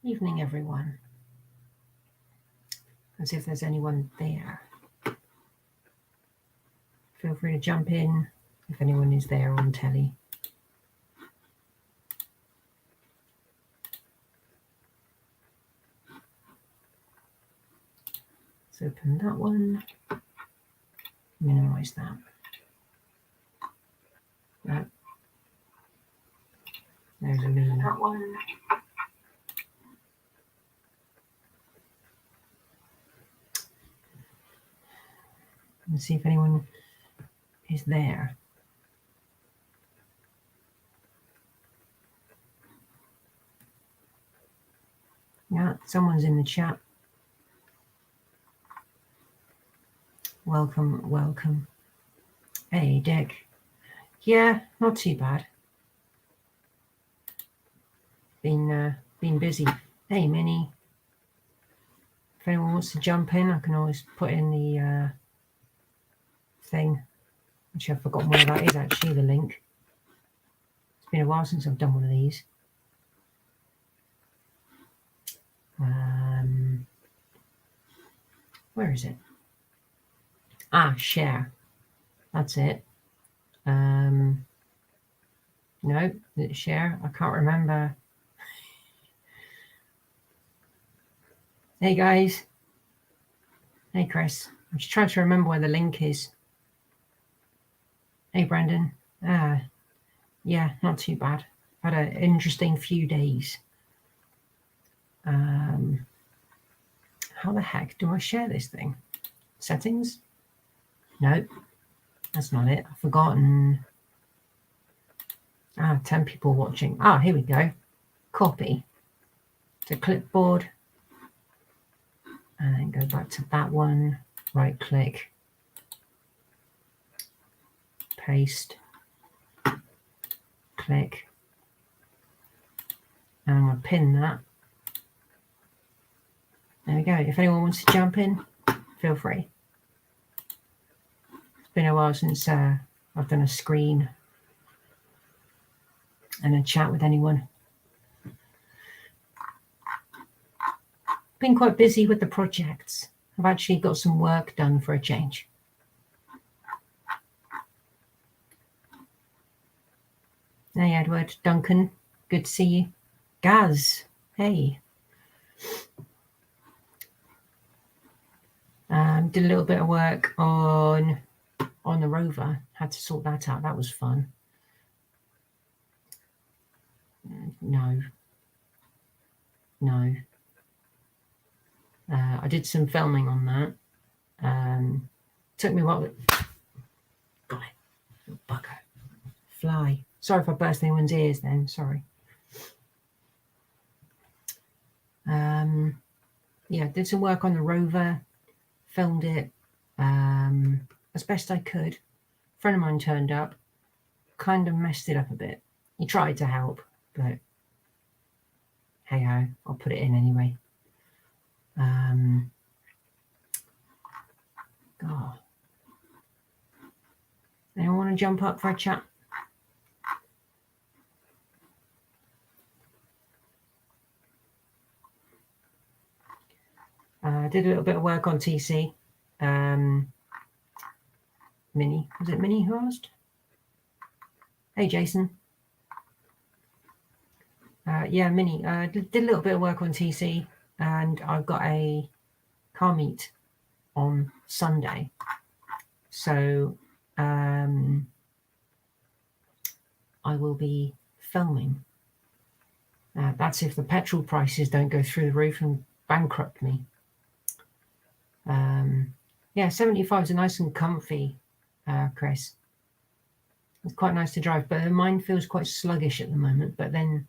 Evening, everyone. Let's see if there's anyone there. Feel free to jump in if anyone is there on telly. Let's open that one. Minimize that. No. There's Alina. That one. Let's see if anyone is there. Yeah, someone's in the chat. Welcome, welcome. Hey, Dick. Yeah, not too bad. Been busy. Hey, Minnie. If anyone wants to jump in, I can always put in the thing. Which I've forgotten where that is actually, the link. It's been a while since I've done one of these. Where is it? Share. That's it. No, is it share? I can't remember. Hey guys. Hey Chris. I'm just trying to remember where the link is. Hey Brendan. Yeah, not too bad. Had an interesting few days. How the heck do I share this thing? Settings? Nope, that's not it. I've forgotten. 10 people watching. Here we go. Copy to clipboard. And then go back to that one. Right click. Paste. Click. And I'm going to pin that. There we go. If anyone wants to jump in, feel free. It's been a while since I've done a screen and a chat with anyone. Been quite busy with the projects. I've actually got some work done for a change. Hey Edward, Duncan, good to see you. Gaz, hey. Did a little bit of work on the rover. Had to sort that out. That was fun. No. I did some filming on that. Took me a while. Got it. Bugger. Fly. Sorry if I burst anyone's ears then. Sorry. Yeah, did some work on the rover. Filmed it as best I could. A friend of mine turned up. Kind of messed it up a bit. He tried to help, but hey ho, I'll put it in anyway. God. Anyone want to jump up for a chat? I did a little bit of work on TC. Minnie. Was it Minnie who asked? Hey, Jason. Yeah, Minnie. Did a little bit of work on TC, and I've got a car meet on Sunday. So I will be filming. That's if the petrol prices don't go through the roof and bankrupt me. Yeah, 75 is nice and comfy, Chris. It's quite nice to drive, but mine feels quite sluggish at the moment. But then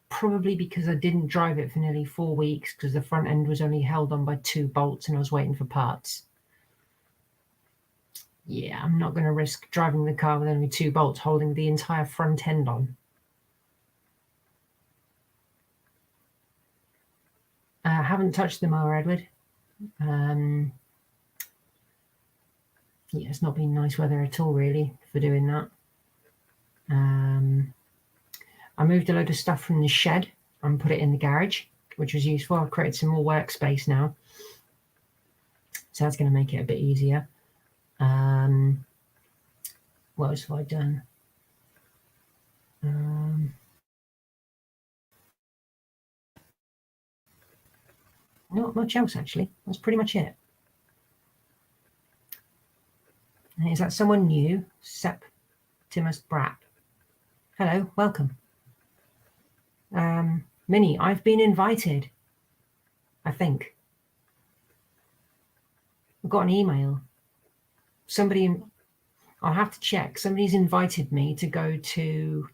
probably because I didn't drive it for nearly 4 weeks because the front end was only held on by 2 bolts and I was waiting for parts. Yeah, I'm not going to risk driving the car with only 2 bolts holding the entire front end on. Haven't touched the mower, Edward. Yeah, it's not been nice weather at all, really, for doing that. I moved a load of stuff from the shed and put it in the garage, which was useful. I've created some more workspace now, so that's going to make it a bit easier. What else have I done? Not much else, actually. That's pretty much it. Is that someone new? Septimus Bratt. Hello, welcome. Minnie, I've been invited, I think. I've got an email. I'll have to check. Somebody's invited me to go to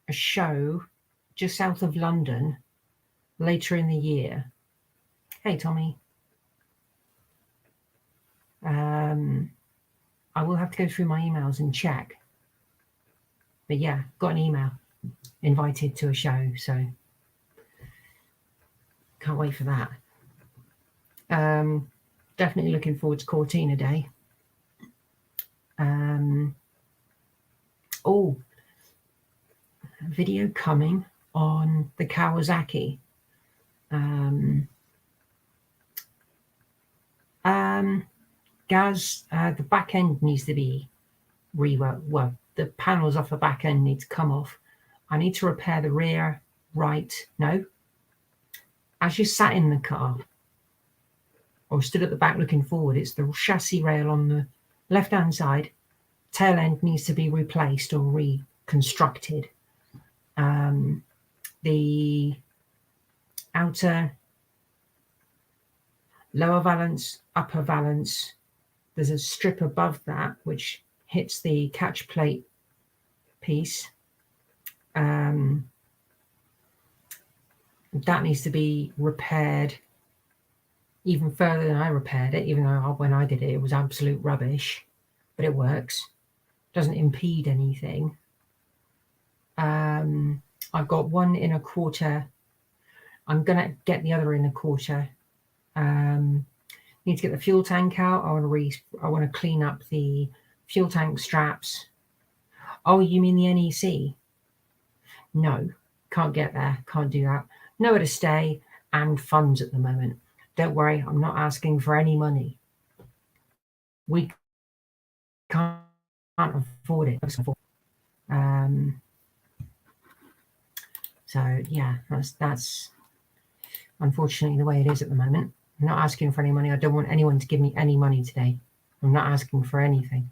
a show just south of London later in the year. Hey, Tommy. I will have to go through my emails and check. But yeah, got an email, invited to a show, so can't wait for that. Definitely looking forward to Cortina Day. Video coming on the Kawasaki. Gaz, the back end needs to be reworked. Well, the panels off the back end need to come off. I need to repair the rear right. No. As you sat in the car or stood at the back looking forward, it's the chassis rail on the left-hand side. Tail end needs to be replaced or reconstructed. The outer lower valance, upper valance, there's a strip above that which hits the catch plate piece. That needs to be repaired even further than I repaired it, even though when I did it, it was absolute rubbish, but it works. Doesn't impede anything. I've got 1 1/4. I'm going to get the other 1 1/4. Need to get the fuel tank out. I want to clean up the fuel tank straps. Oh, you mean the NEC? No, can't get there. Can't do that. Nowhere to stay and funds at the moment. Don't worry, I'm not asking for any money. We can't afford it. So yeah, that's unfortunately the way it is at the moment. I'm not asking for any money. I don't want anyone to give me any money today. I'm not asking for anything.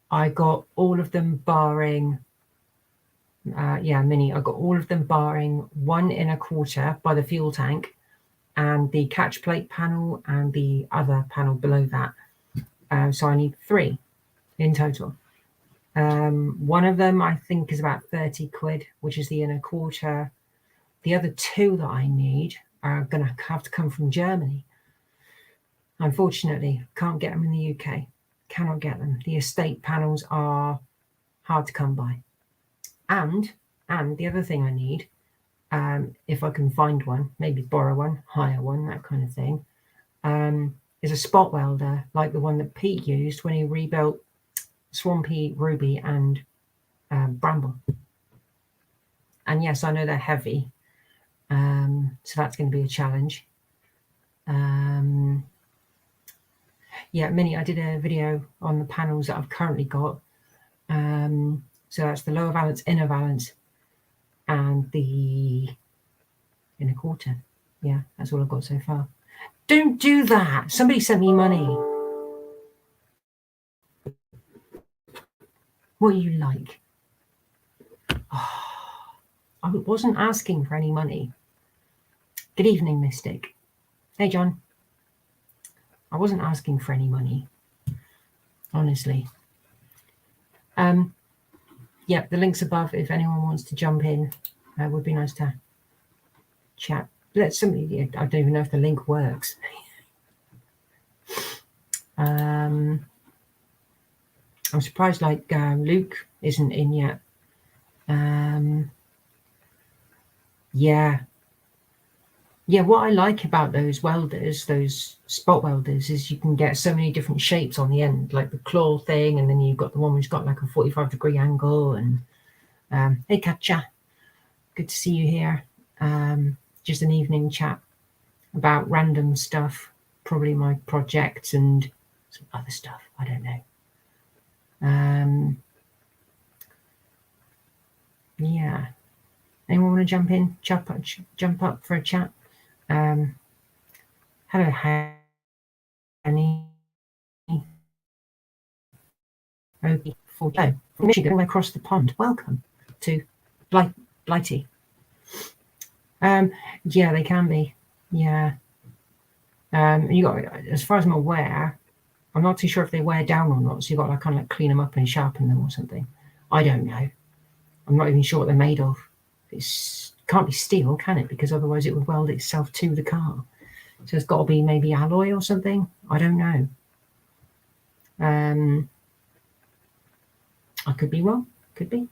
I got all of them barring, Minnie, I got all of them barring 1 1/4 by the fuel tank and the catch plate panel and the other panel below that. So I need 3 in total. One of them I think is about 30 quid, which is the 1 1/4. The other 2 that I need are going to have to come from Germany. Unfortunately, can't get them in the UK. Cannot get them. The estate panels are hard to come by. And the other thing I need, if I can find one, maybe borrow one, hire one, that kind of thing, is a spot welder like the one that Pete used when he rebuilt Swampy, Ruby and Bramble. And yes, I know they're heavy, so that's going to be a challenge. Yeah, Minnie, I did a video on the panels that I've currently got. So that's the lower valance, inner valance, and the 1 1/4. Yeah, that's all I've got so far. Don't do that. Somebody sent me money. What are you like? Oh, I wasn't asking for any money. Good evening, Mystic. Hey, John. I wasn't asking for any money, honestly. Yeah, the link's above if anyone wants to jump in. It would be nice to chat. Let somebody, I don't even know if the link works. I'm surprised Luke isn't in yet. Yeah, what I like about those welders, those spot welders, is you can get so many different shapes on the end, like the claw thing, and then you've got the one which got like a 45-degree angle, and Hey Katja, good to see you here. Just an evening chat about random stuff, probably my projects and some other stuff. I don't know. Yeah. Anyone want to jump in? Jump up for a chat. Hello, Hanny. Okay, from Michigan, all the way across the pond. Welcome to Blighty. Yeah, they can be. Yeah. You got, as far as I'm aware, I'm not too sure if they wear down or not. So you got to kind of like clean them up and sharpen them or something. I don't know. I'm not even sure what they're made of. It can't be steel, can it? Because otherwise it would weld itself to the car. So it's got to be maybe alloy or something. I don't know. I could be wrong. Could be.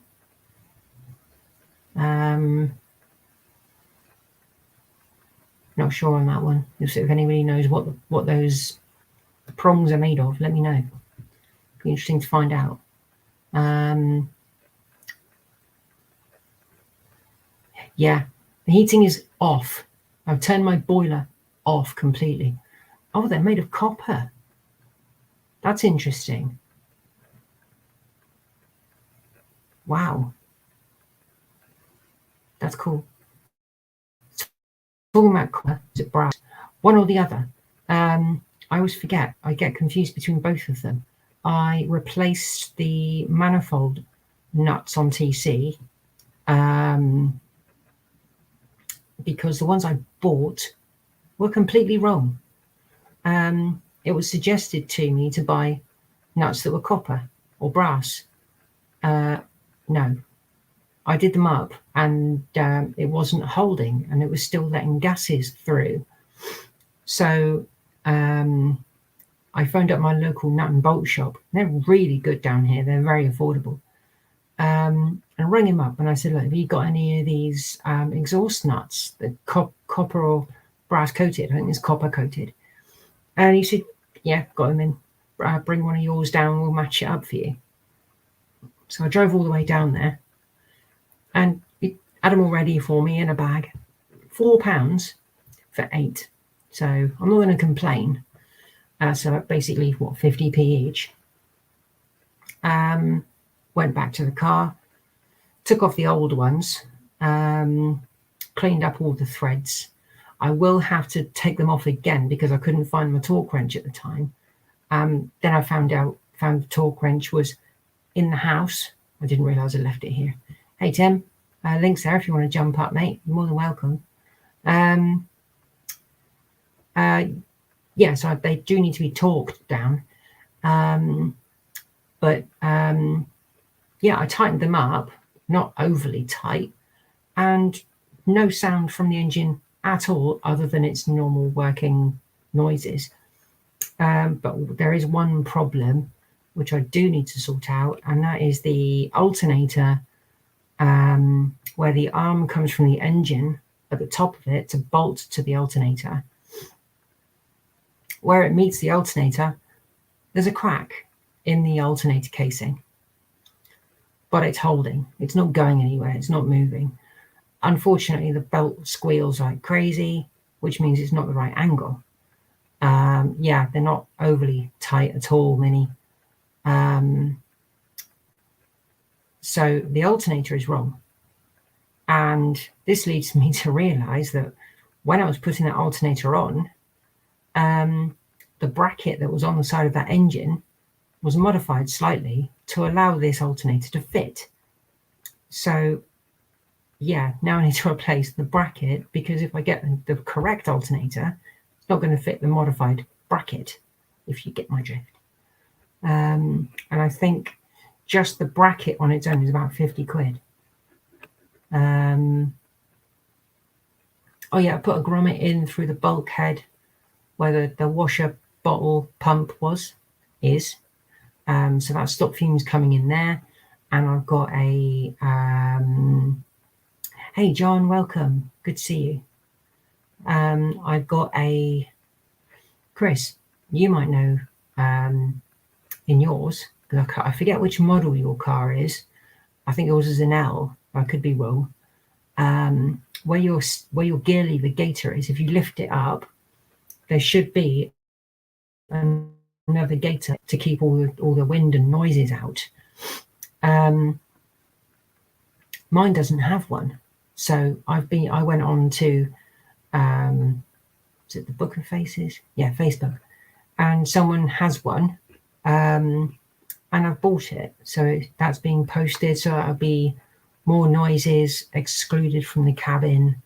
Not sure on that one. If anybody knows what those prongs are made of, let me know. Be interesting to find out. Yeah, the heating is off. I've turned my boiler off completely. Oh, they're made of copper. That's interesting. Wow. That's cool. Talking about copper, is it brass? One or the other. I always forget. I get confused between both of them. I replaced the manifold nuts on TC because the ones I bought were completely wrong. It was suggested to me to buy nuts that were copper or brass. No, I did them up and it wasn't holding and it was still letting gases through. So I phoned up my local nut and bolt shop. They're really good down here. They're very affordable. And rang him up and I said, look, have you got any of these exhaust nuts, the copper or brass coated? I think it's copper coated. And he said, yeah, got them in. Bring one of yours down, we'll match it up for you. So I drove all the way down there and he had them all ready for me in a bag. £4 for 8. So I'm not going to complain. So basically, what, 50p each. Went back to the car, took off the old ones, cleaned up all the threads. I will have to take them off again because I couldn't find my torque wrench at the time. Then I found the torque wrench was in the house. I didn't realise I left it here. Hey Tim, links there if you want to jump up, mate. You're more than welcome. Yeah, so they do need to be torqued down. Yeah, I tightened them up, not overly tight, and no sound from the engine at all other than its normal working noises. But there is one problem which I do need to sort out, and that is the alternator, where the arm comes from the engine at the top of it to bolt to the alternator. Where it meets the alternator, there's a crack in the alternator casing, but it's holding. It's not going anywhere. It's not moving. Unfortunately, the belt squeals like crazy, which means it's not the right angle. Yeah, they're not overly tight at all, Minnie. So the alternator is wrong. And this leads me to realize that when I was putting that alternator on, the bracket that was on the side of that engine was modified slightly to allow this alternator to fit. So yeah, now I need to replace the bracket because if I get the correct alternator, it's not going to fit the modified bracket, if you get my drift. And I think just the bracket on its own is about 50 quid. Oh yeah, I put a grommet in through the bulkhead where the washer bottle pump is. So that stopped fumes coming in there. And I've got a, hey John, welcome. Good to see you. I've got a, Chris, you might know in yours, because I forget which model your car is, I think yours is an L. I could be wrong. Where your gear lever gaiter is, if you lift it up, there should be another gaiter to keep all the wind and noises out. Mine doesn't have one, so I went on to is it the Book of Faces? Yeah, Facebook, and someone has one, and I've bought it, so that's being posted. So that'll be more noises excluded from the cabin,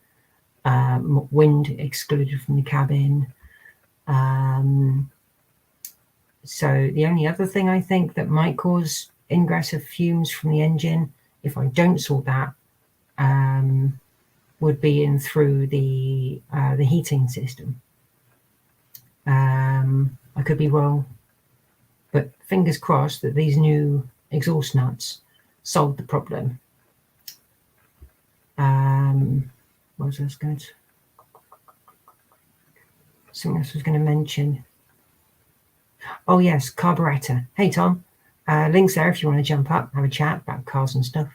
wind excluded from the cabin. So the only other thing I think that might cause ingress of fumes from the engine, if I don't sort that, would be in through the heating system. I could be wrong, but fingers crossed that these new exhaust nuts solved the problem. What was I going to? Something else I was going to mention. Oh yes, carburetor. Hey Tom, links there if you want to jump up, have a chat about cars and stuff.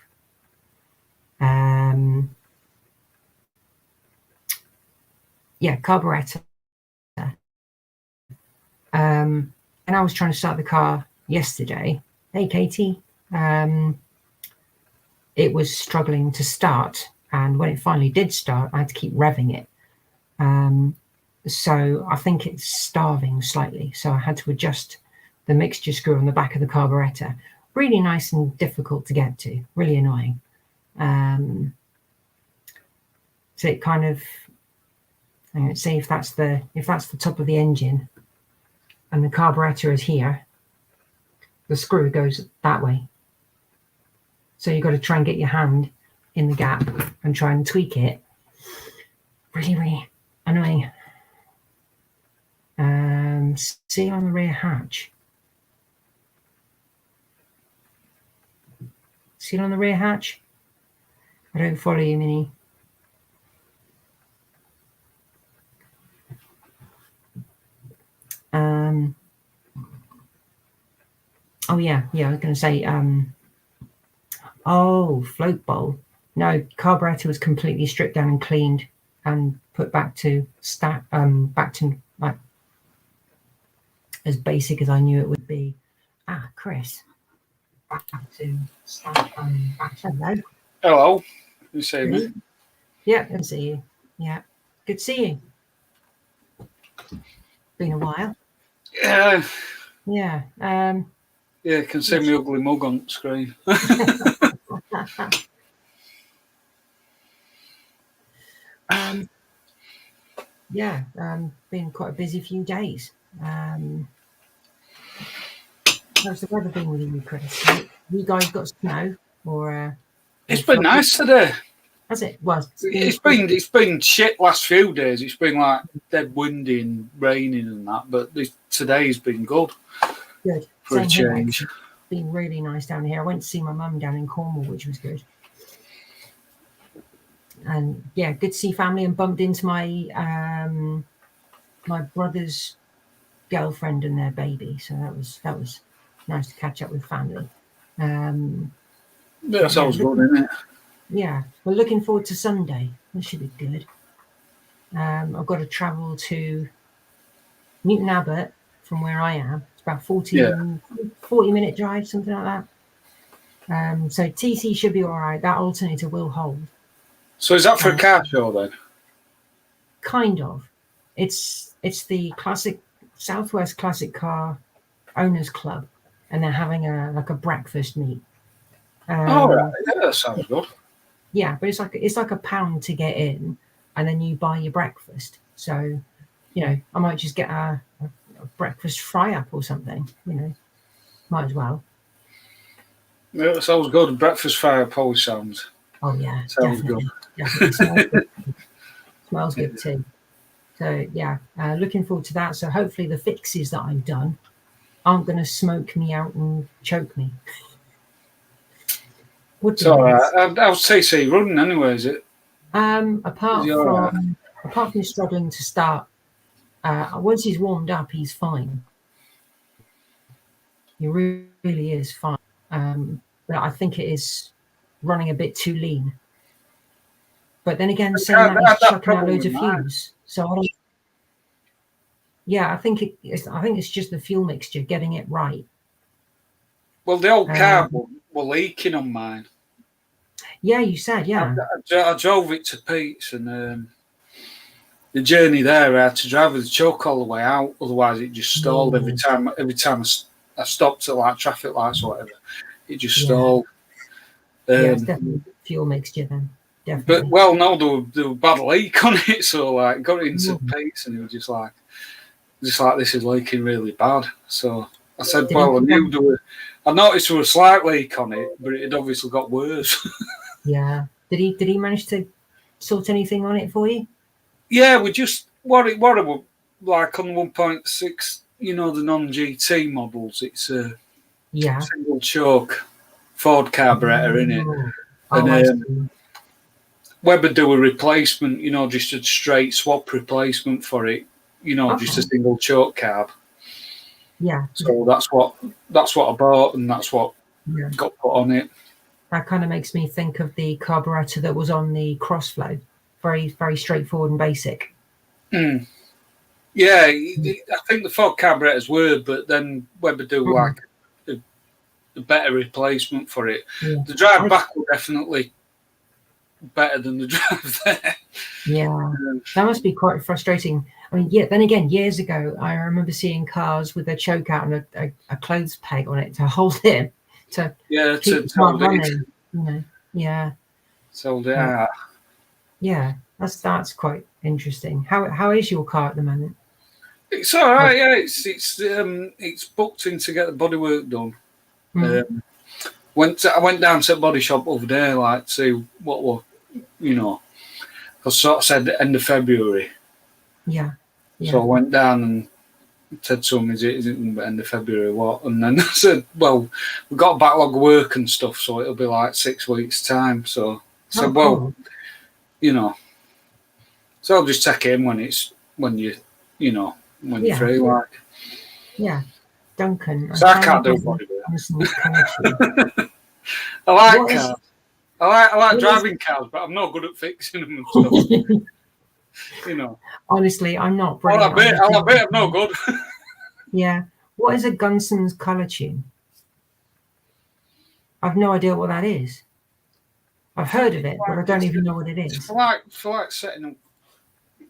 Yeah, carburetor. And I was trying to start the car yesterday. Hey Katie. It was struggling to start, and when it finally did start, I had to keep revving it. So I think it's starving slightly. So I had to adjust the mixture screw on the back of the carburetor. Really nice and difficult to get to. Really annoying. So it kind of, let's see if that's the top of the engine, and the carburetor is here. The screw goes that way. So you've got to try and get your hand in the gap and try and tweak it. Really, really annoying. See on the rear hatch. See it on the rear hatch? I don't follow you, Minnie. Oh yeah, I was going to say, float bowl. No, carburetor was completely stripped down and cleaned and put back to like as basic as I knew it would be. Chris. Back to hello. Hello. You see me? Yeah, good to see you. Yeah, good to see you. Been a while. Yeah. Yeah. Yeah, you can see my ugly mug on the screen. Been quite a busy few days. How's the weather been with you, Chris? You guys got snow or? It's been nice today. Has it? Well, it's been shit last few days. It's been like dead windy and raining and that, but today's been good. Good. For a change. It's been really nice down here. I went to see my mum down in Cornwall, which was good. And yeah, good to see family, and bumped into my my brother's girlfriend and their baby. So that was nice to catch up with family. That sounds good, isn't it? Yeah, we're looking forward to Sunday. That should be good. I've got to travel to Newton Abbot from where I am. It's about 40-minute drive, something like that. So TC should be all right. That alternator will hold. So is that for a car show then? Kind of. It's the classic Southwest Classic Car Owners Club, and they're having a breakfast meet. Right. Yeah, that sounds good. Yeah, but it's like £1 to get in, and then you buy your breakfast. So, I might just get a breakfast fry up or something. Might as well. Yeah, that sounds good. Breakfast fry up always sounds. Oh yeah, sounds definitely. good. Definitely smells good too. So yeah, looking forward to that. So hopefully the fixes that I've done aren't going to smoke me out and choke me. It's all right. How's TC running anyway? Is it? Apart from struggling to start, once he's warmed up, he's fine. He really is fine. But I think it is running a bit too lean. But then again, I saying that had he's that chucking out problem loads of with mine. fumes. So I don't, yeah, I think it's just the fuel mixture getting it right. Well, the old car Um, were leaking on mine. Yeah, you said, yeah. I drove it to Pete's, and the journey there, I had to drive with the choke all the way out. Otherwise, it just stalled every time. Every time I stopped at like traffic lights or whatever, it just Yeah. stalled. Yeah, it's definitely fuel mixture then. Definitely. But well, no, there were a bad leak on it, so like got it into Pete's, and it was just like this is leaking really bad. So I said, well, I noticed there was a slight leak on it, but it had obviously got worse. Yeah. Did he manage to sort anything on it for you? Yeah, we just what it was like on the 1.6, the non-GT models. It's a single choke Ford carburetor in it, and Weber do a replacement. Just a straight swap replacement for it. Just a single choke carb. Yeah. So that's what I bought, and that's what got put on it. That kind of makes me think of the carburetor that was on the Crossflow. Very, very straightforward and basic. Mm. Yeah, I think the Ford carburetors were, but then Weber do like a better replacement for it. Yeah. The drive back was definitely better than the drive there. Yeah, that must be quite frustrating. I mean, yeah. Then again, years ago, I remember seeing cars with a choke out and a clothes peg on it to hold it to keep the car running. Yeah. Sold it out. Yeah, that's quite interesting. How is your car at the moment? It's all right. Yeah, it's booked in to get the bodywork done. I went down to the body shop over there, like to see what were, I sort of said the end of February. Yeah. So I went down and said to him, is it end of February, what? And then I said, well, we've got a backlog of work and stuff, so it'll be like 6 weeks' time. So I said, cool. So I'll just take it in when you're free, like. Yeah. Duncan. So I can't do bodywork. I like cars. I like driving cars, but I'm not good at fixing them and stuff. Honestly, I'm not brilliant. I'll admit I'm not good. Yeah. What is a Gunson's colour tune? I've no idea what that is. I've heard of it, but I don't even know what it is. For like setting up.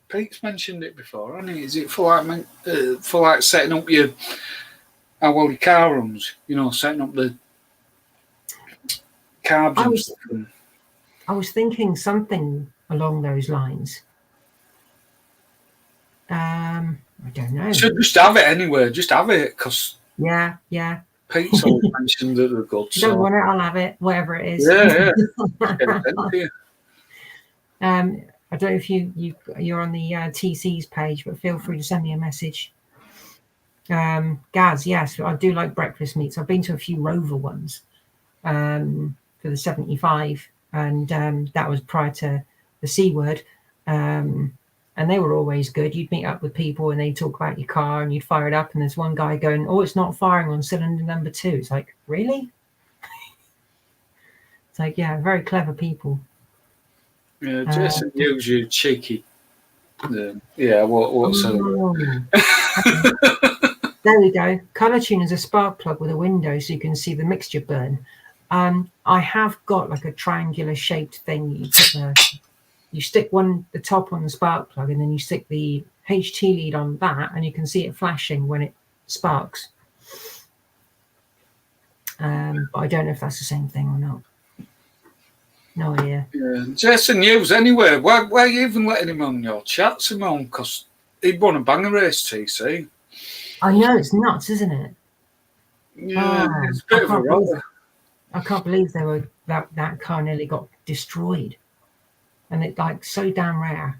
Pete's mentioned it before, hasn't he? Is it for like setting up your car runs? Setting up the carbs. I was thinking something along those lines. I don't know. Should just have it anyway. Just have it, because yeah. Pete's always mentioned that they're good. So. Don't want it, I'll have it, whatever it is. Yeah. I don't know if you're on the TC's page, but feel free to send me a message. Gaz, yes, I do like breakfast meats. I've been to a few Rover ones for the 75, and that was prior to the C word. And they were always good. You'd meet up with people and they'd talk about your car and you'd fire it up. And there's one guy going, oh, it's not firing on cylinder number 2. It's like, really? It's like, yeah, very clever people. Yeah, Jason Hughes, you cheeky. What's There we go. Colour tune is a spark plug with a window so you can see the mixture burn. I have got like a triangular shaped thing. You stick the top on the spark plug and then you stick the HT lead on that and you can see it flashing when it sparks. But I don't know if that's the same thing or not. No idea. Yeah. Jason Hughes, anyway, why are you even letting him on your chat, Simone? Because he'd won a banger race, TC. I know, it's nuts, isn't it? Yeah, it's a bit of a roller. I can't believe that car nearly got destroyed. And it's like so damn rare.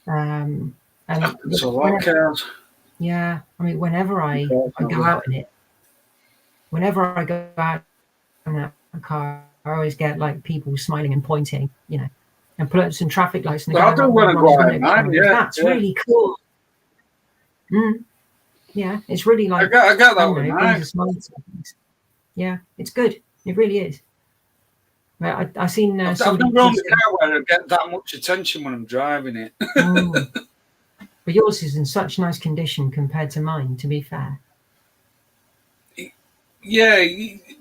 And it's a lot of cars. Yeah, I mean, whenever I go out in it, whenever I go out in that car, I always get like people smiling and pointing, and put up some traffic lights. And I don't want to go out at night. Yeah, that's really cool. Yeah, it's really like I got that one. Yeah, it's good. It really is. But I seen I've somebody. never owned a car where I get that much attention when I'm driving it. But yours is in such nice condition compared to mine, to be fair. Yeah,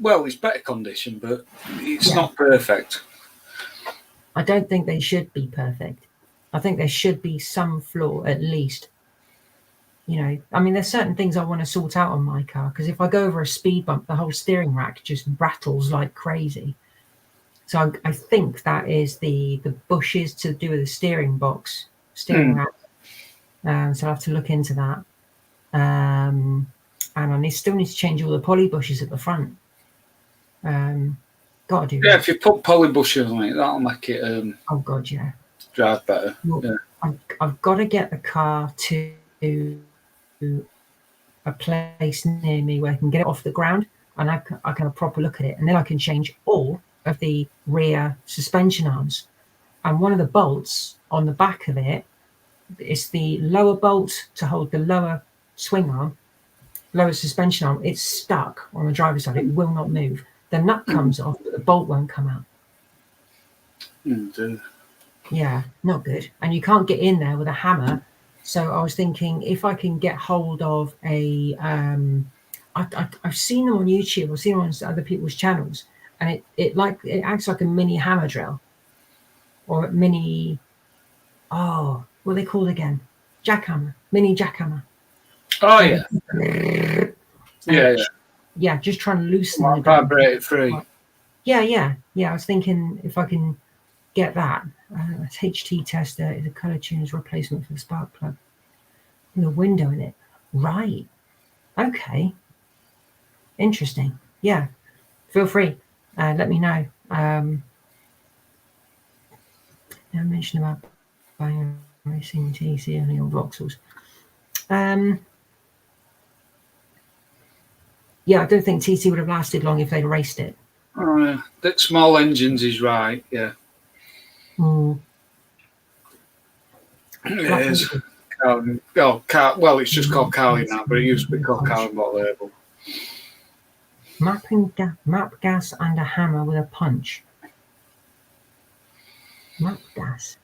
well, it's better condition, but it's not perfect. I don't think they should be perfect. I think there should be some flaw at least. You know, I mean, there's certain things I want to sort out on my car, because if I go over a speed bump, the whole steering rack just rattles like crazy. So I think that is the bushes to do with the steering rack. So I'll have to look into that. And I still need to change all the poly bushes at the front. Gotta do that. Yeah, if you put poly bushes on it, that'll make it oh god, yeah, drive better. Well, yeah. I've got to get the car to a place near me where I can get it off the ground, and I can have a proper look at it, and then I can change all of the rear suspension arms. And one of the bolts on the back of it, it's the lower bolt to hold the lower swing arm, lower suspension arm. It's stuck on the driver's side. It will not move. The nut comes off, but the bolt won't come out. Yeah, not good. And you can't get in there with a hammer. So I was thinking, if I can get hold of a, I've seen them on YouTube. I've seen them on other people's channels, and it acts like a mini hammer drill, or a mini. Oh, what are they called again? Jackhammer, mini jackhammer. Oh yeah. Yeah, just trying to loosen the vibrate free. Yeah. I was thinking if I can get that. HT tester is a color tuner's replacement for the spark plug. And the window in it. Right. Okay. Interesting. Yeah. Feel free. Let me know. Now I mentioned about buying racing TC only on Vauxhalls. Yeah, I don't think TC would have lasted long if they'd raced it. Oh yeah. That small engines is right, yeah. It is. Well, it's just called Carling now, but it used to be called Carling Bot Label. Map gas and a hammer with a punch. Map gas.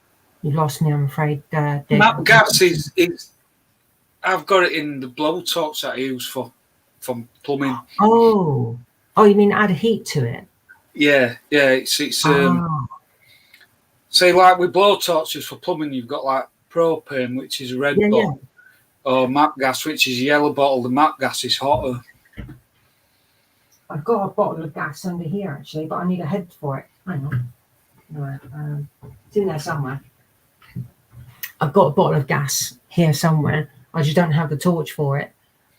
You lost me, I'm afraid. Map gas is. I've got it in the blowtorch that I use for plumbing. Oh, you mean add heat to it? Yeah. It's say like with blowtorches for plumbing, you've got like propane, which is a red bottle, or map gas, which is a yellow bottle. The map gas is hotter. I've got a bottle of gas under here actually, but I need a head for it. Hang on. Right, it's in there somewhere. I've got a bottle of gas here somewhere. I just don't have the torch for it.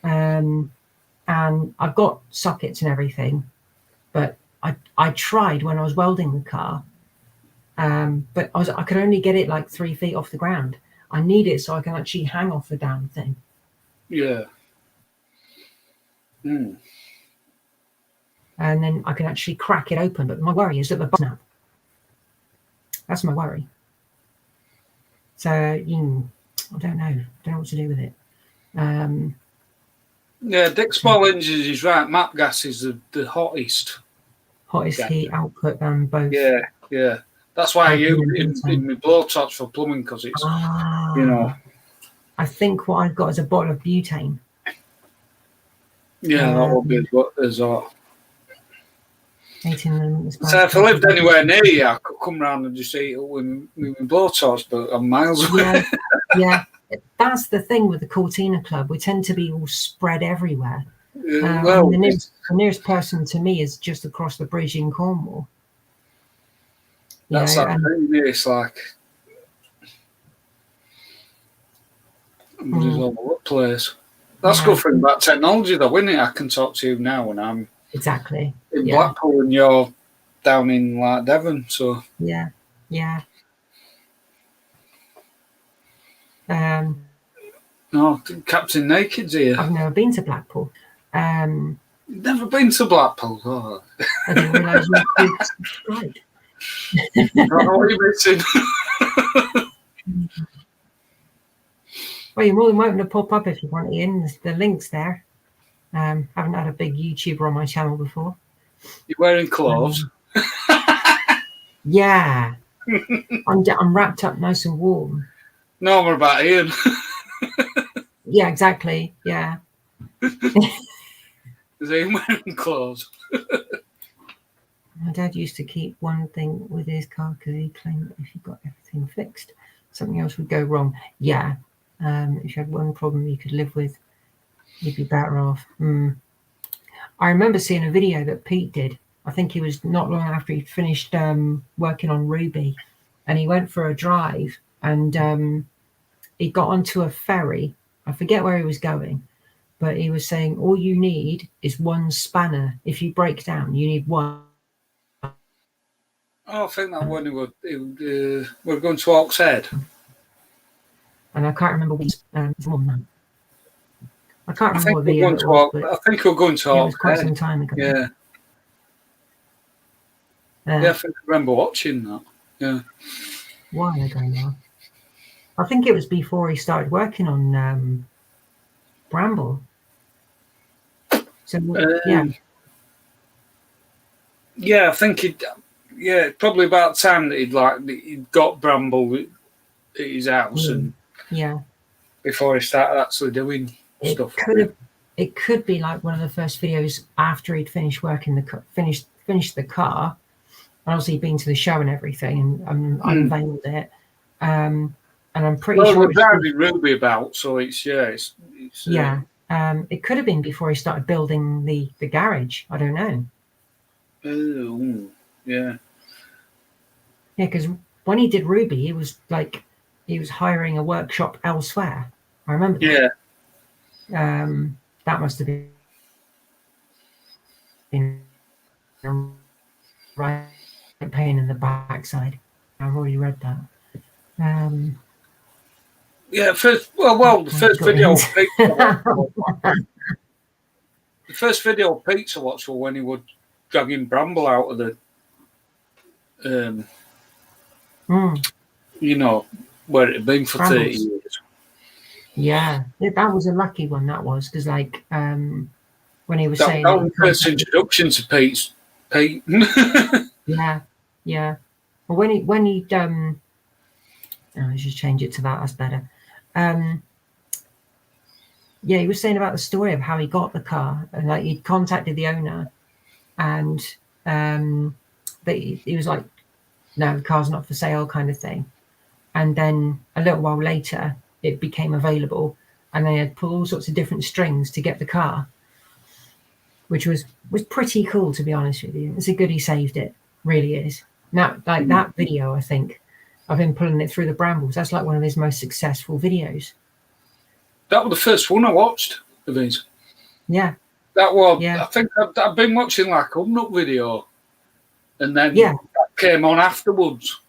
And I've got sockets and everything, but I tried when I was welding the car, but I could only get it like 3 feet off the ground. I need it so I can actually hang off the damn thing. Yeah. And then I can actually crack it open. But my worry is that the button snap. That's my worry. So I don't know what to do with it. Yeah, Dick Small Engines is right. Map gas is the hottest heat output than both. Yeah. That's why I use it in my blowtorch for plumbing, because it's, I think what I've got is a bottle of butane. Yeah, that would be as hot. 18 minutes. So if I lived anywhere near you, I could come round and just eat it with my blowtorch, but I'm miles away. Yeah. That's the thing with the Cortina Club. We tend to be all spread everywhere. The nearest person to me is just across the bridge in Cornwall. That's that thing. It's like everybody's all over the place. That's good thing about technology, though, isn't it? I can talk to you now when I'm in Blackpool and you're down in like Devon. So yeah. No, Captain Naked's here. I've never been to Blackpool. Never been to Blackpool. Oh. I didn't realise you were subscribed. I don't know what you're missing. Well, you're more than welcome to pop up if you want, Ian. The link's there. Haven't had a big YouTuber on my channel before. You're wearing clothes. Yeah. I'm wrapped up nice and warm. No more about Ian. Yeah, exactly. Yeah. Is Ian wearing clothes? My dad used to keep one thing with his car because he claimed that if you got everything fixed, something else would go wrong. Yeah. If you had one problem you could live with, you'd be better off. I remember seeing a video that Pete did. I think he was not long after he finished working on Ruby, and he went for a drive, and he got onto a ferry. I forget where he was going, but he was saying all you need is one spanner. If you break down, you need one. Oh, I think that when we're going to Hawks Head. And I can't remember what more than that. I can't I remember think what we're video going it to was, Hawks. but I think we're going to it was Hawks quite Head. some time ago. Yeah. Yeah, I think I remember watching that. Yeah. While ago now. I think it was before he started working on Bramble. So yeah. Yeah, I think probably about the time that he'd got Bramble at his house and yeah. before he started actually doing stuff. It could be like one of the first videos after he'd finished working finished the car. And obviously he'd been to the show and everything and unveiled it. And I'm pretty sure we're driving Ruby about, so it's yeah. It could have been before he started building the garage. I don't know. Oh, yeah. Yeah, because when he did Ruby, he was hiring a workshop elsewhere. I remember that. Yeah. That must have been a right pain in the backside. I've already read that. Yeah, the first video Pizza watched was when he was dragging Bramble out of the where it had been for 30 years. Yeah, that was a lucky one, that was, because when he was saying that was the first introduction to Pete. yeah. Well, when he I should change it to that's better. Yeah, he was saying about the story of how he got the car, and he'd contacted the owner, and he was like, "No, the car's not for sale," kind of thing. And then a little while later, it became available, and they had pulled all sorts of different strings to get the car, which was pretty cool, to be honest with you. It's a good he saved it, really is. Now, that video, I think, of him pulling it through the brambles, that's like one of his most successful videos. That was the first one I watched of his. Yeah. That was, I think I've been watching like a Nut video, and then that came on afterwards.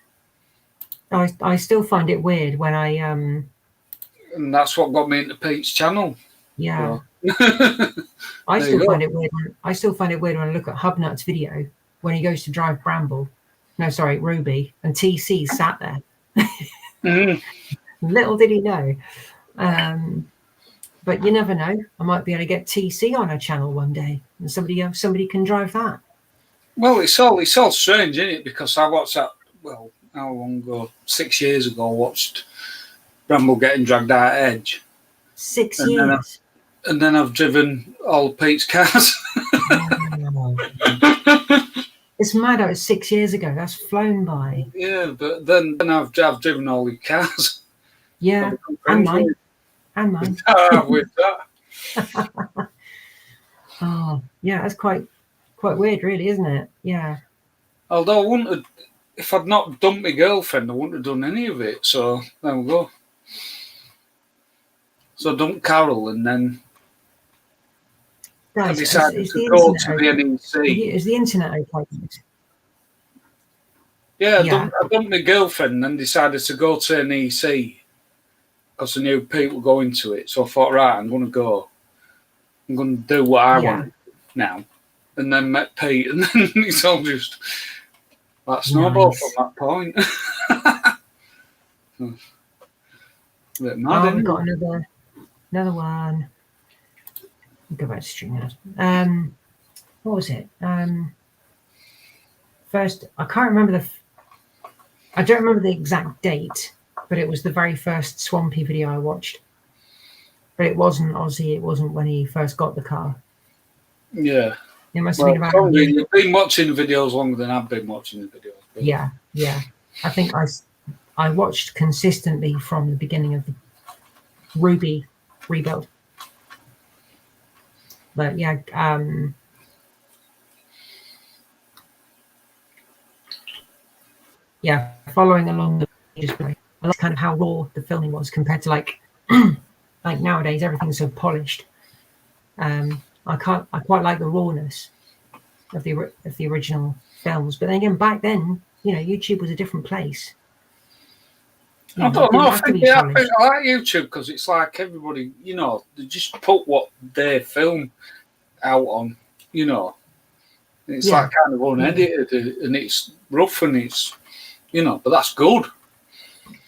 I still find it weird when and that's what got me into Pete's channel. Yeah. So. I still find it weird when I look at Hubnut's video when he goes to drive Ruby, and TC sat there. Little did he know. But you never know. I might be able to get TC on a channel one day, and somebody can drive that. Well, it's all strange, isn't it? Because I watched that. Well, how long ago? 6 years ago. I watched Bramble getting dragged out at Edge. 6 years. And then I've driven all Pete's cars. It's mad how it's 6 years ago. That's flown by. Yeah, but then I've driven all the cars. Yeah, and mine. With that. Oh, yeah, that's quite weird, really, isn't it? Yeah. Although I wouldn't have, if I'd not dumped my girlfriend, I wouldn't have done any of it. So there we go. So I dumped Carol, and then I decided to go to the NEC. Is the internet okay? Yeah, I dumped my girlfriend and then decided to go to NEC because I knew people were going to it. So I thought, right, I'm going to go. I'm going to do what I want now. And then met Pete, and then it's all just like snowball from that point. Bit mad, we've got another one. Go back to StreamYard. What was it? First, I can't remember I don't remember the exact date, but it was the very first Swampy video I watched. But it wasn't Aussie. It wasn't when he first got the car. Yeah. It must have been about. You've been watching the videos longer than I've been watching the videos. But... Yeah. I think I watched consistently from the beginning of the Ruby rebuild. But yeah, following along I like kind of how raw the filming was compared to like like nowadays everything's so polished. I quite like the rawness of the original films, but then again, back then, YouTube was a different place. I don't know. I think I like YouTube because it's like everybody, they just put what they film out on, It's like kind of unedited and it's rough and it's, but that's good.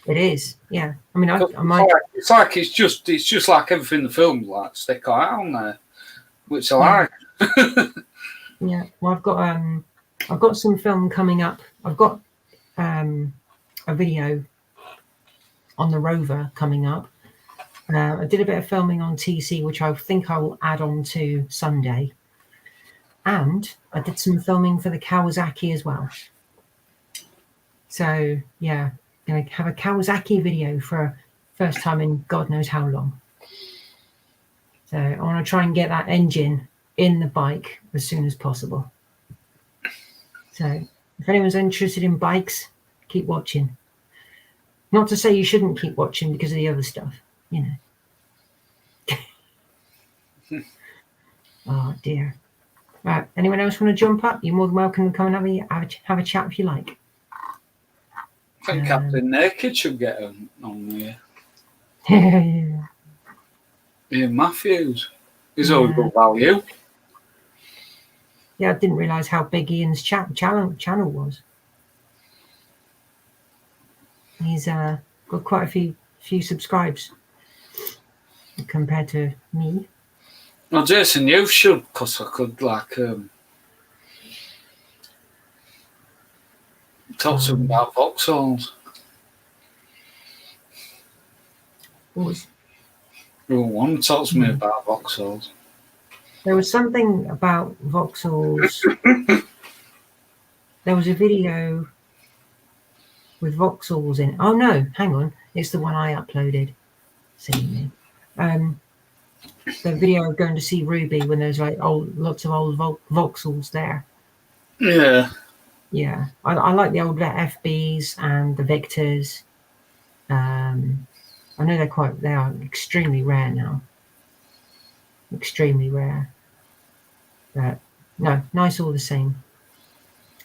It is, yeah. I mean, it's just like everything the film like stick out on there, which I like. Yeah, well, I've got some film coming up. I've got a video on the Rover coming up. I did a bit of filming on TC, which I think I will add on to Sunday. And I did some filming for the Kawasaki as well. So, yeah, going to have a Kawasaki video for first time in God knows how long. So I want to try and get that engine in the bike as soon as possible. So if anyone's interested in bikes, keep watching. Not to say you shouldn't keep watching because of the other stuff, Oh dear. Right, anyone else want to jump up? You're more than welcome to come and have a chat if you like. I think Captain Naked should get on here. Ian Matthews. He's always got value. Yeah, I didn't realise how big Ian's channel was. He's got quite a few subscribers compared to me. Well, Jason, you should, because I could talk to him about Vauxhalls. Who one talk to me about Vauxhalls? There was something about Vauxhalls. There was a video with Vauxhalls in it. Oh no, hang on. It's the one I uploaded. See me. The video of going to see Ruby when there's like lots of old Vauxhalls there. Yeah. Yeah. I like the old FBs and the Victors. I know they are extremely rare now. Extremely rare. But no, nice all the same.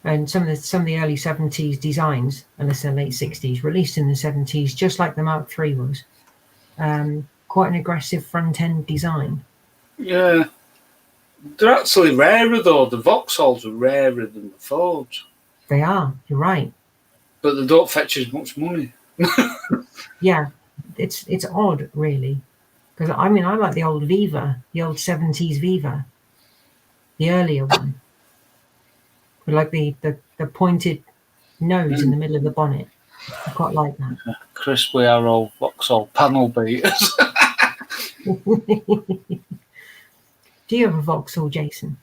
And some of the early 70s designs, unless they're late 60s, released in the 70s, just like the Mark III was. Quite an aggressive front end design. Yeah. They're actually rarer though. The Vauxhalls are rarer than the Fords. They are, you're right. But they don't fetch as much money. Yeah. It's odd really. Because I like the old Viva, the old 70s Viva. The earlier one. With like the pointed nose in the middle of the bonnet. I quite like that. Chris, we are all Vauxhall panel beaters. Do you have a Vauxhall, Jason?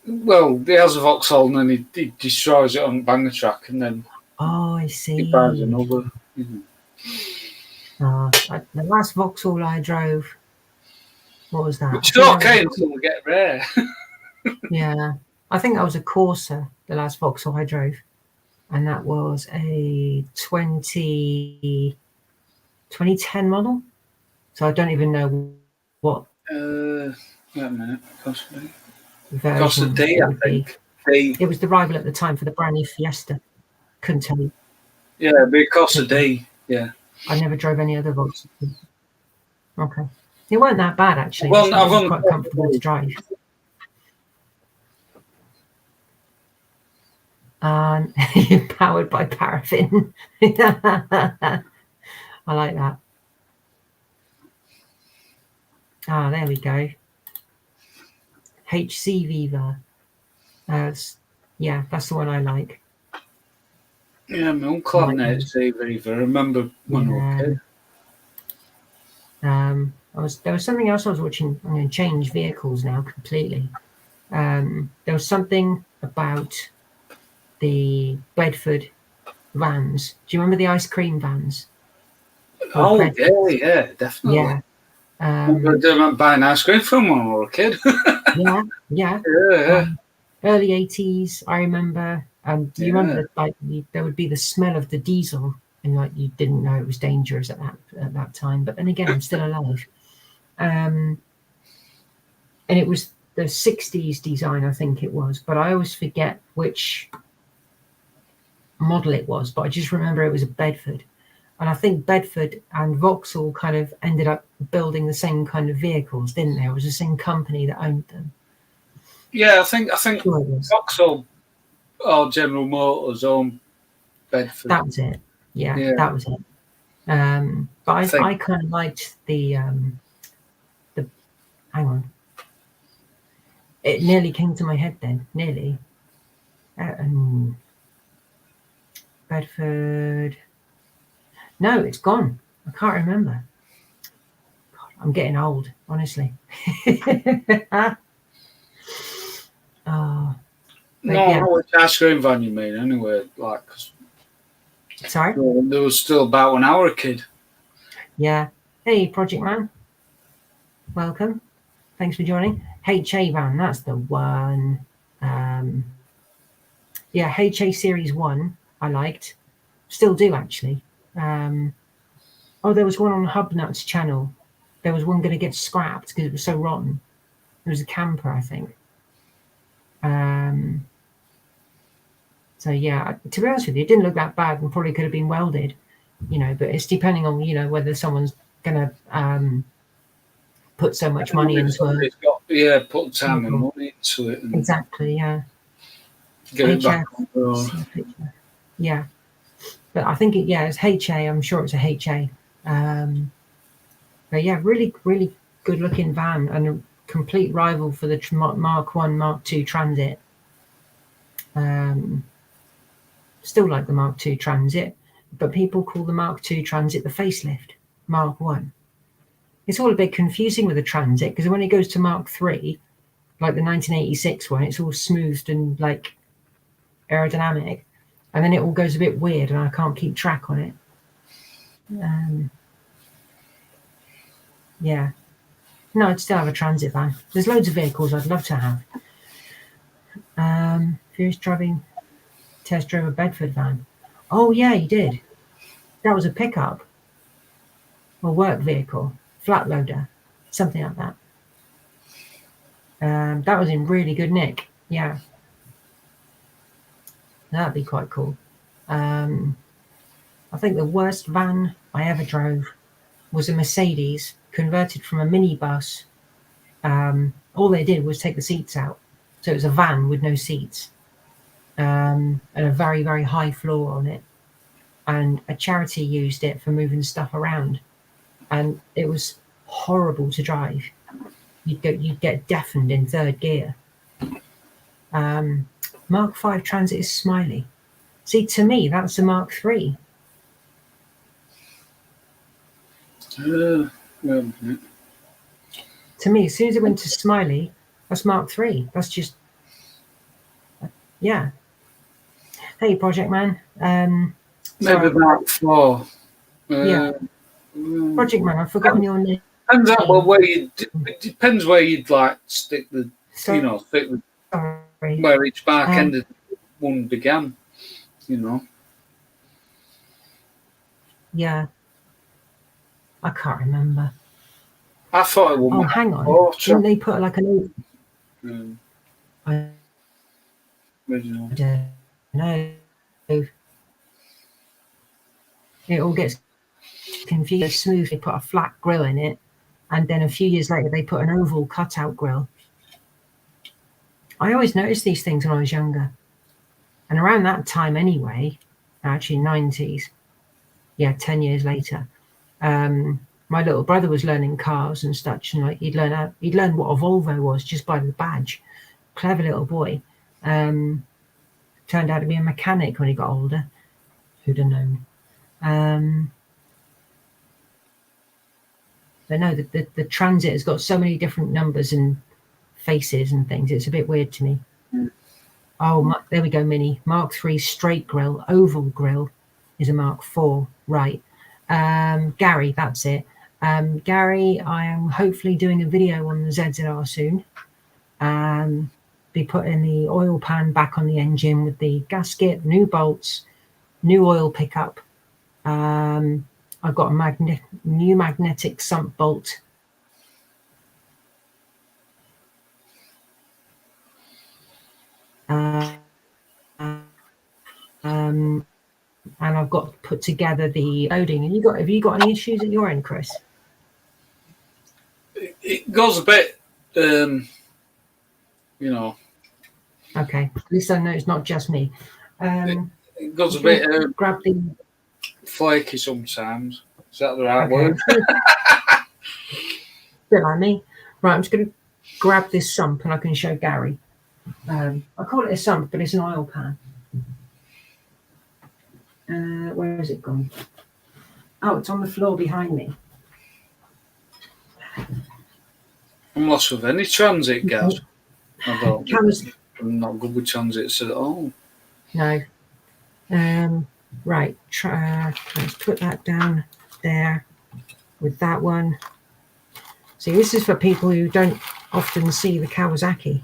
Well, he has a Vauxhall and then he destroys it on Banger Track and then I see. He buys another. The last Vauxhall I drove, what was that? It's okay until we get rare. Yeah, I think that was a Corsa, the last Vauxhall I drove. And that was a 2010 model. So I don't even know what. Wait a minute. Version D, I think. D. It was the rival at the time for the brand new Fiesta. Couldn't tell you. Yeah, because of D. Yeah. I never drove any other Volkswagen. Okay. It weren't that bad actually. Well, it was quite comfortable to drive. Powered by paraffin. I like that. There we go. HC Viva. Yeah, that's the one I like. Yeah, my uncle had an 8C Viva. I remember when I was a kid. There was something else I was watching. I'm going to change vehicles now completely. There was something about the Bedford vans. Do you remember the ice cream vans? Oh, yeah, definitely. Yeah. I remember buying ice cream from when I was a kid. yeah. Early 80s, I remember. Do you remember, like, there would be the smell of the diesel, and like you didn't know it was dangerous at that time. But then again, I'm still alive. And it was the 60s design, I think it was, but I always forget which model it was. But I just remember it was a Bedford, and I think Bedford and Vauxhall kind of ended up building the same kind of vehicles, didn't they? It was the same company that owned them. Yeah, I think Vauxhall or General Motors owned Bedford. That was it. Yeah. That was it. But I kind of liked the hang on. It nearly came to my head then. Nearly. Bedford. No, it's gone. I can't remember. God, I'm getting old, honestly. Which ice cream van you mean anyway? Like, sorry? There was still about when I was a kid. Yeah. Hey, Project Man. Welcome. Thanks for joining. HA van, that's the one. Yeah, HA Series 1, I liked. Still do, actually. There was one on Hubnut's channel. There was one going to get scrapped because it was so rotten. It was a camper, I think. So yeah, to be honest with you, it didn't look that bad and probably could have been welded, but it's depending on, whether someone's going to put so much money into it. Put time and money into it. Exactly, yeah. Get it back on the road. Yeah. But I think it's HA. I'm sure it's a HA. But yeah, really, really good looking van and a complete rival for the Mark 1, Mark 2 Transit. Still like the Mark 2 Transit, but people call the Mark 2 Transit the facelift, Mark 1. It's all a bit confusing with the Transit because when it goes to Mark 3, like the 1986 one, it's all smoothed and like aerodynamic, and then it all goes a bit weird and I can't keep track on it. Yeah. No, I'd still have a transit van. There's loads of vehicles I'd love to have. Furious driving test drove a Bedford van. Oh yeah, he did. That was a pickup or work vehicle, flat loader, something like that. That was in really good nick. Yeah. That'd be quite cool. I think the worst van I ever drove was a Mercedes converted from a minibus. All they did was take the seats out. So it was a van with no seats, and a very, very high floor on it. And a charity used it for moving stuff around. And it was horrible to drive. You'd get deafened in third gear. Mark 5 Transit is smiley. See, to me, that's a Mark 3. To me, as soon as it went to smiley, that's Mark 3. That's just, yeah. Hey, Project Man. Maybe Mark 4. Yeah. Project Man, I've forgotten your name. It depends where you'd like to stick the, stick with where each mark ended, one began, Yeah. I can't remember. I thought it was. Oh, hang on. Didn't they put like an? I don't know. It all gets confused. Smooth. They put a flat grill in it, and then a few years later they put an oval cutout grill. I always noticed these things when I was younger, and around that time anyway, actually 90s. Yeah, 10 years later. My little brother was learning cars and such, and like he'd learn what a Volvo was just by the badge. Clever little boy. Turned out to be a mechanic when he got older. Who'd have known? But no, the Transit has got so many different numbers and faces and things. It's a bit weird to me. Oh, there we go, Mini. Mark III straight grill, oval grill is a Mark IV. Right. Gary, that's it. Gary, I am hopefully doing a video on the ZZR soon. Be putting the oil pan back on the engine with the gasket, new bolts, new oil pickup. I've got a new magnetic sump bolt. And I've got to put together the loading. And have you got any issues at your end, Chris? It goes a bit, you know. Okay, at least I know it's not just me. It goes a bit grab the flaky sometimes. Is that the right word? Bit like me. Right, I'm just going to grab this sump and I can show Gary. I call it a sump, but it's an oil pan. Where has it gone? Oh, it's on the floor behind me. I'm lost with any transit, Gaz. I'm not good with transits at all. No. Right, let's put that down there with that one. See, this is for people who don't often see the Kawasaki.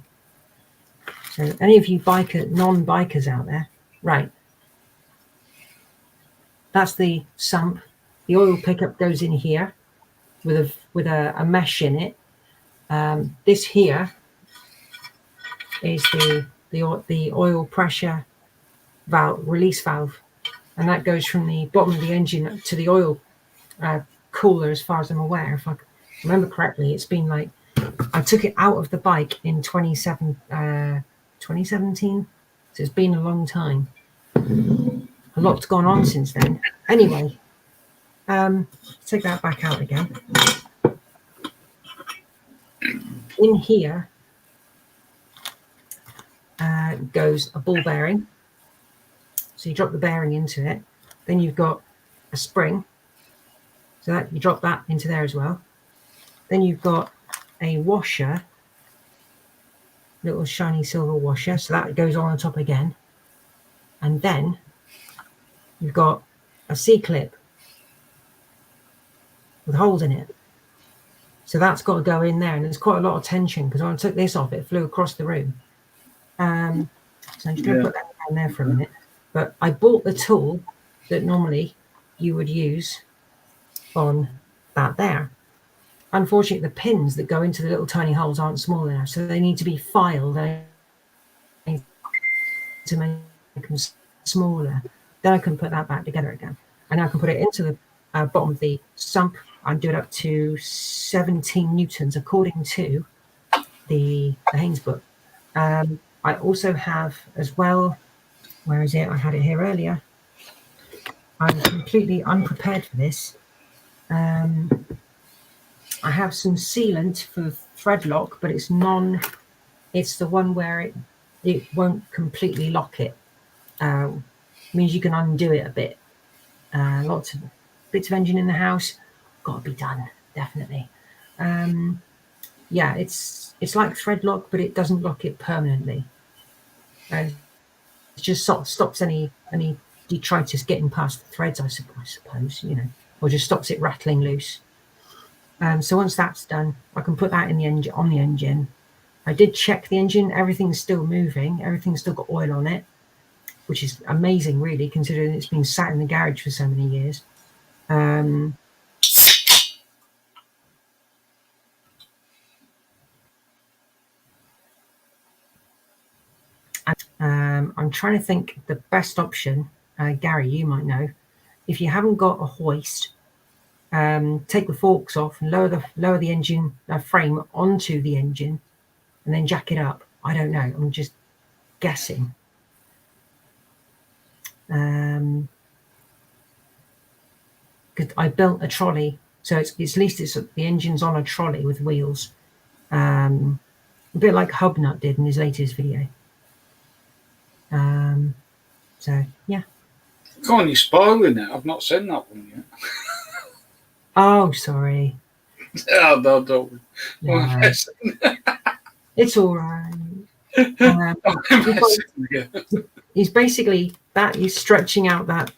So any of you non-bikers out there, right. That's the sump. The oil pickup goes in here with a mesh in it. This here is the oil pressure valve, release valve, and that goes from the bottom of the engine to the oil cooler, as far as I'm aware. If I remember correctly, it's been like, I took it out of the bike in 2017, so it's been a long time. A lot's gone on since then. Anyway, take that back out again. In here goes a ball bearing. So you drop the bearing into it. Then you've got a spring. So that you drop that into there as well. Then you've got a washer, little shiny silver washer. So that goes on top again. And then you've got a C-clip with holes in it. So that's got to go in there, and there's quite a lot of tension because when I took this off, it flew across the room. So I'm just going to put that down there for a minute. But I bought the tool that normally you would use on that there. Unfortunately, the pins that go into the little tiny holes aren't small enough, so they need to be filed to make them smaller. Then I can put that back together again. And I can put it into the bottom of the sump and do it up to 17 newtons according to the Haynes book. I also have as well, where is it? I had it here earlier. I'm completely unprepared for this. I have some sealant for thread lock, but it's the one where it won't completely lock it. Means you can undo it a bit. Lots of bits of engine in the house, got to be done, definitely. Yeah, it's like thread lock, but it doesn't lock it permanently. It just stops any detritus getting past the threads, I suppose, or just stops it rattling loose. So once that's done, I can put that in the engine, on the engine. I did check the engine, everything's still moving, everything's still got oil on it, which is amazing, really, considering it's been sat in the garage for so many years. I'm trying to think the best option. Gary, you might know. If you haven't got a hoist, take the forks off and lower the engine frame onto the engine, and then jack it up. I don't know. I'm just guessing. Because I built a trolley, so it's at least the engine's on a trolley with wheels, a bit like Hubnut did in his latest video. So yeah. Go on, you're spoiling it. I've not seen that one yet. Oh, sorry. Oh, no, don't. No, it's all right. He's basically that he's stretching out that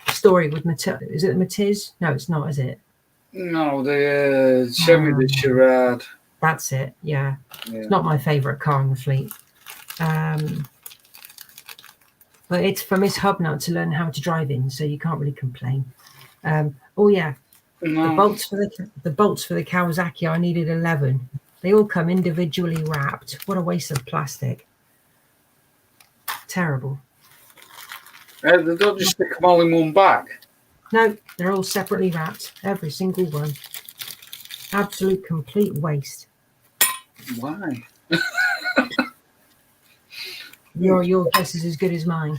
story with Matisse. Is it Matisse? No, it's not, is it? No, the Chevy the Charade. That's it. Yeah. It's not my favourite car in the fleet. But it's for Miss Hubnut to learn how to drive in, so you can't really complain. Oh yeah, No. the bolts for the Kawasaki. I needed 11. They all come individually wrapped. What a waste of plastic. Terrible. They don't just stick them all in one bag. No, they're all separately wrapped. Every single one. Absolute complete waste. Why? Your guess is as good as mine.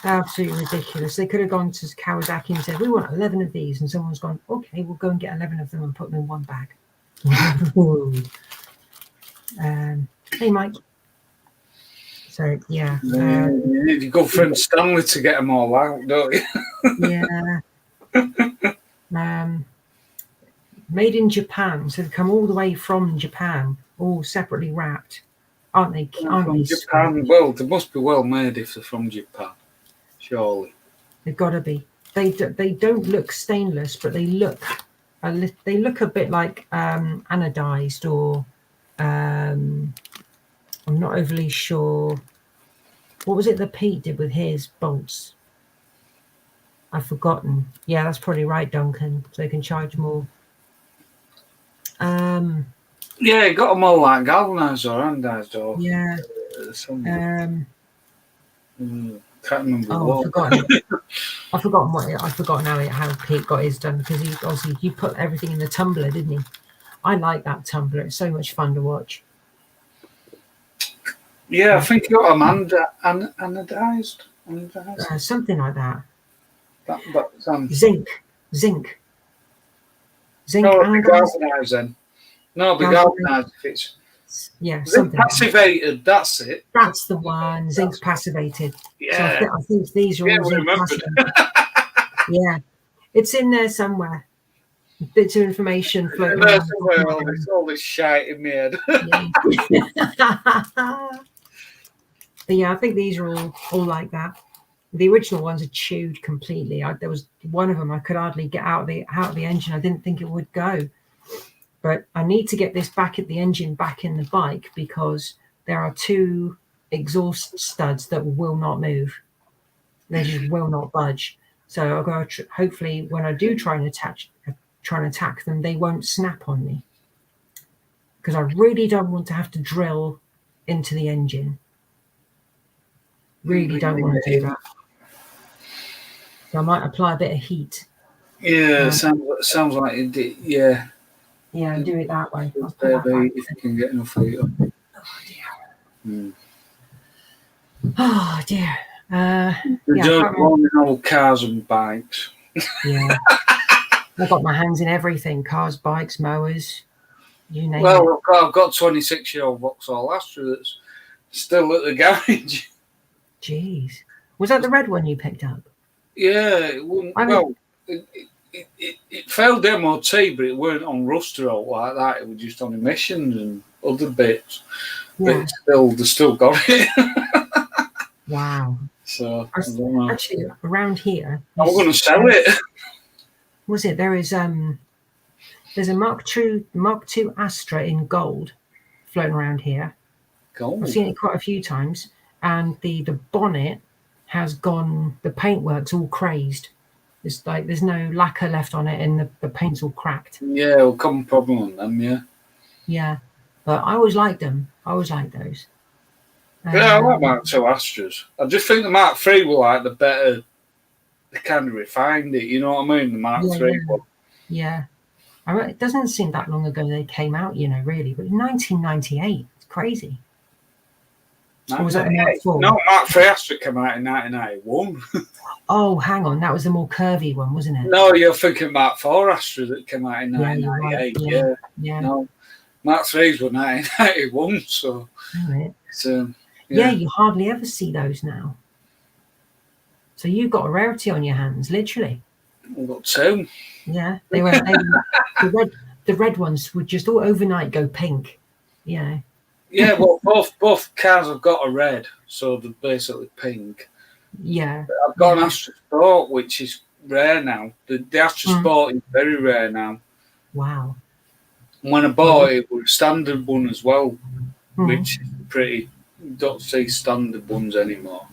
Absolutely ridiculous. They could have gone to Kawasaki and said, we want 11 of these. And someone's gone, okay, we'll go and get 11 of them and put them in one bag. Hey, Mike. So, yeah. You need your good friend Stanley to get them all out, don't you? Yeah. Made in Japan. So they come all the way from Japan, all separately wrapped. Aren't they? From Japan. Well, they must be well made if they're from Japan, surely. They've got to be. They don't look stainless, but they look a bit like anodized, or I'm not overly sure. What was it that Pete did with his bolts? I've forgotten. Yeah, that's probably right, Duncan. So they can charge more. Yeah, got them all like galvanized or anodized or yeah. Can't remember. Oh, I've forgotten how Pete got his done, because he obviously put everything in the tumbler, didn't he? I like that tumbler. It's so much fun to watch. Yeah, I think you got them anodized. Something like that. Zinc. Zinc. No, it'll be galvanized then. No, it'll be galvanized if it's. Yeah, zinc passivated, that's it. That's the one. Zinc's passivated. Yeah. So I think these are all zinc passivated. Yeah. It's in there somewhere. Bits of information floating around. Somewhere, all this shite in my head. But yeah, I think these are all like that. The original ones are chewed completely. There was one of them I could hardly get out of the engine. I didn't think it would go. But I need to get this back at the engine, back in the bike, because there are 2 exhaust studs that will not move. They just will not budge. So I've got to hopefully, when I do try and attack them, they won't snap on me, because I really don't want to have to drill into the engine. Really don't want to do that. So I might apply a bit of heat. Yeah, sounds like it did. Yeah. Yeah, do it that way. If you can get enough heat up. Oh dear. We don't want old cars and bikes. Yeah. I've got my hands in everything: cars, bikes, mowers, you name it. Well, I've got 26-year-old Vauxhall Astra that's still at the garage. Jeez. Was that the red one you picked up? Yeah, it wouldn't. It failed MOT, but it weren't on rust or all like that. It was just on emissions and other bits. Yeah. But they still got it. Wow. So I don't know. Actually, around here, I'm going to sell it. Was it? There's a Mark II Astra in gold floating around here. Gold. I've seen it quite a few times, and the bonnet has gone. The paintwork's all crazed. It's like there's no lacquer left on it, and the paint's all cracked. Yeah, it'll come problem on them. Yeah. Yeah, but I always liked them. I always liked those. Yeah, I like Mark II Astras. I just think the Mark III were like the better. They kind of refined it. You know what I mean? The Mark III one. Yeah. It doesn't seem that long ago they came out, really. But in 1998, it's crazy. Or was that the Mark IV? No, Mark III Astra came out in 1991. Oh, hang on. That was the more curvy one, wasn't it? No, you're thinking Mark IV Astra that came out in 1998. Right. Yeah. No, Mark III's were 1991, so... Right. It's, yeah, you hardly ever see those now. So you've got a rarity on your hands, literally. I've got two. Yeah, the red ones would just all overnight go pink. Yeah. Yeah, well, both cars have got a red, so they're basically pink. Yeah. I've got an Astra Sport, which is rare now. The Astra Sport is very rare now. Wow. And when I bought it, it was a standard one as well, which is pretty. Don't see standard ones anymore.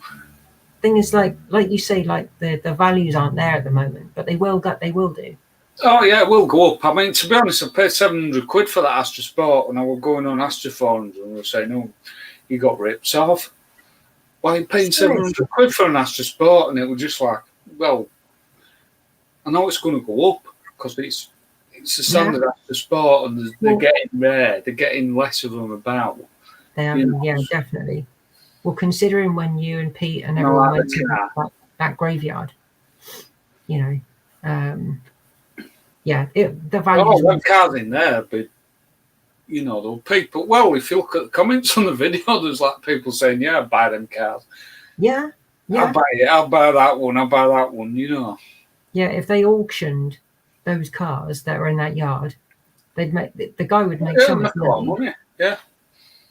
Thing is, like you say, like the values aren't there at the moment, but they will do. Oh yeah, it will go up. I mean, to be honest, I paid £700 for that Astra Sport, and I was going on Astra forums and they were saying, "No, you got ripped off. Why are you paying £700 for an Astra Sport?" And it was just like, well, I know it's going to go up because it's a standard Astra Sport, and they're getting rare. They're getting less of them about. They are, yeah, definitely. Well, considering when you and Pete and everyone went to that graveyard, you know, yeah, the value. Oh, one car's in there, but you know, there were people. Well, if you look at the comments on the video, there's like people saying, "Yeah, I'd buy them cars." Yeah, I'll buy it. I'll buy that one. I'll buy that one. You know. Yeah, if they auctioned those cars that were in that yard, they'd make the guy would make so much money. Yeah,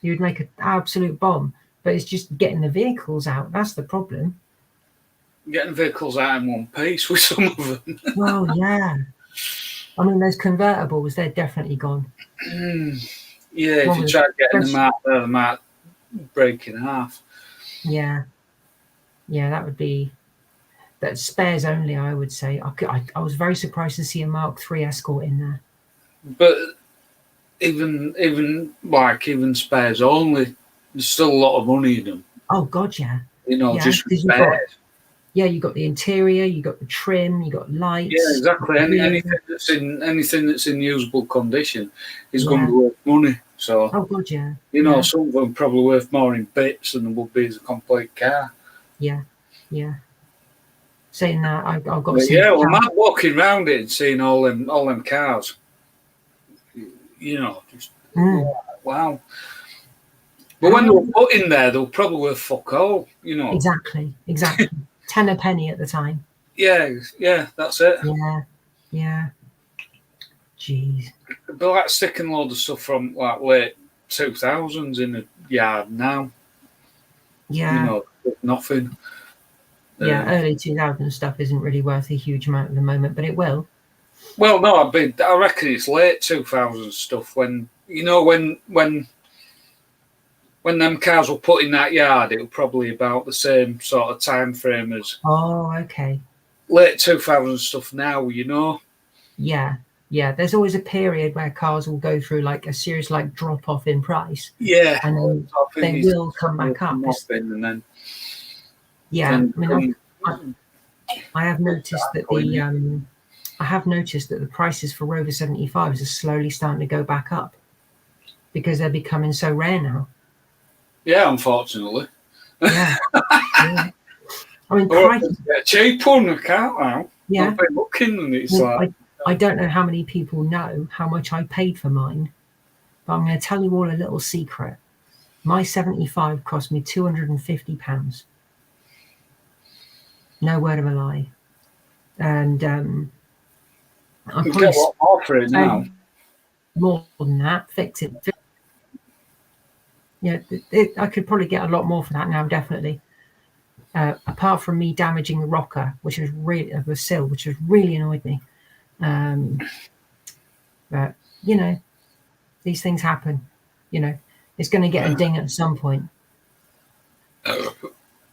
he would make an absolute bomb. But it's just getting the vehicles out. That's the problem. Getting vehicles out in one piece with some of them. Well, yeah. I mean, those convertibles, they're definitely gone. Yeah, if you try getting them out there, they might break in half. Yeah. Yeah, that would be... That's spares only, I would say. I was very surprised to see a Mark III Escort in there. But even spares only, there's still a lot of money in them. Oh, God, yeah. You know, just spares. You got the interior, you got the trim, you got lights. Yeah, exactly. Anything that's in usable condition is going to be worth money. So, oh God, yeah. You know, some of them probably worth more in bits than they would be as a complete car. Yeah, yeah. Saying that, I've got. But yeah, well, I'm walking around it and seeing all them cars. You know, just wow. But when they'll put in there, they'll probably worth fuck all. You know. Exactly. 10 a penny at the time. Yeah, that's it. Yeah. Jeez. It'd be like sticking a load of stuff from like late 2000s in a yard now. Yeah. You know, nothing. Yeah, early 2000 stuff isn't really worth a huge amount at the moment, but it will. Well, no, I reckon it's late 2000 stuff when them cars were put in that yard, it was probably about the same sort of time frame as. Oh, okay. Late 2000 stuff now, you know. Yeah. There's always a period where cars will go through like a serious like drop off in price. Yeah. And then they will come back up. And then. Yeah, I mean, I have noticed that the prices for Rover 75s are slowly starting to go back up because they're becoming so rare now. Yeah, unfortunately. Yeah. I mean, cheap one, I can't now. Yeah. I've been looking and it's I don't know how many people know how much I paid for mine, but I'm going to tell you all a little secret. My 75 cost me £250. No word of a lie. And I'm probably get a lot more for it now. More than that, fix it. Yeah, I could probably get a lot more for that now, definitely. Apart from me damaging the rocker, which was the sill, which has really annoyed me. But you know, these things happen. You know, it's going to get a ding at some point.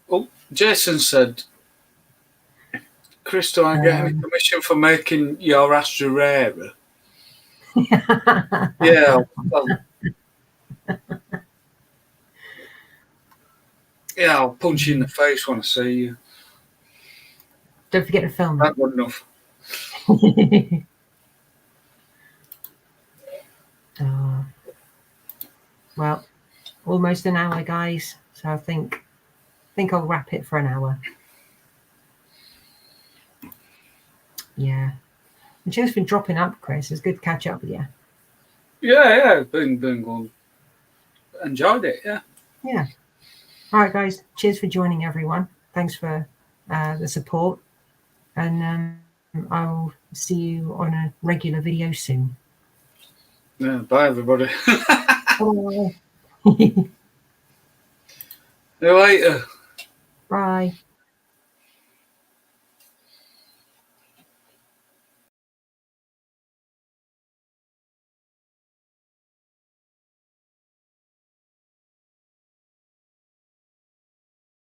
Oh, Jason said, Chris, do I get any permission for making your Astra rarer? Yeah. Yeah, I'll punch you in the face when I see you. Don't forget to film that. Good enough. Well, almost an hour, guys. So I think I'll wrap it for an hour. Yeah. And just been dropping up, Chris. It's good to catch up with you. Yeah. Been good. Enjoyed it, yeah. Yeah. All right, guys. Cheers for joining, everyone. Thanks for the support, and I'll see you on a regular video soon. Yeah, bye everybody. Bye. See you later. Bye.